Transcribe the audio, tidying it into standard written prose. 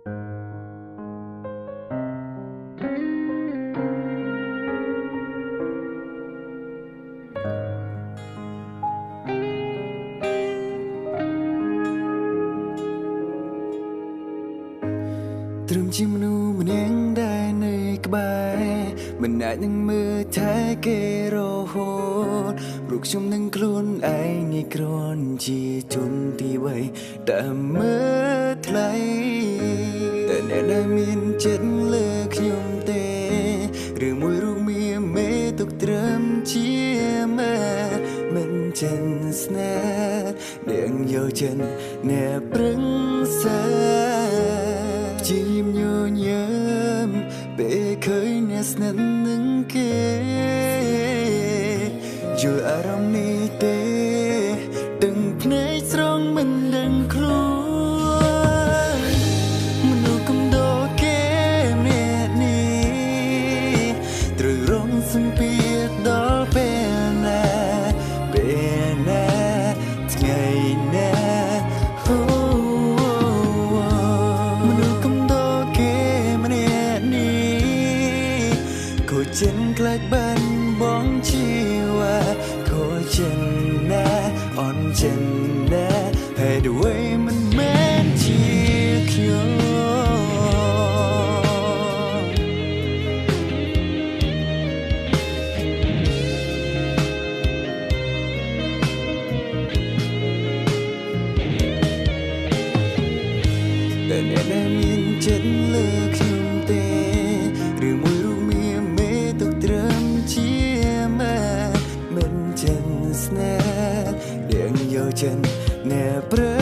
ត្រឹមជាមនុស្សម្នាក់ដែលនៅក្បែរមិនអាចនឹងមើលថែគេរហូតព្រោះខ្ញុំនឹងខ្លួនឯងនេះគ្រាន់ជាជនទី3តែមើលថ្លៃតែអ្នកដែលមានចិត្តលើខ្ញុំទេឬមួយរូបមានមេទុកត្រឹមជាមើលមិនចិនស្នេហ៍នាងយកចិនអ្នកប្រឹងសាជាញញឹមពេលឃើញអ្នកស្និទ្ធនឹងគេយល់អារម្មណ៍នេះទេដឹងភ្នែកស្រង់មិនដឹងខ្លួនមនុស្សកំដរគេម្នាក់នេះត្រូវរងសម្ពាធដល់ពេលណាថ្ងៃណាចិនខ្លាចបាត់បង់ជីវ៉ាខូចចិនណាអន់ចិនណាហេតុអ្វីមិនមែនជាខ្ញុំតែអ្នកដែលមានចិត្តលើខ្ញុំទេឬមួយរូបមានត្រឹមជាម៉ែមិនចិនស្នេហ៍នាងយកចិនអ្នកប្រើ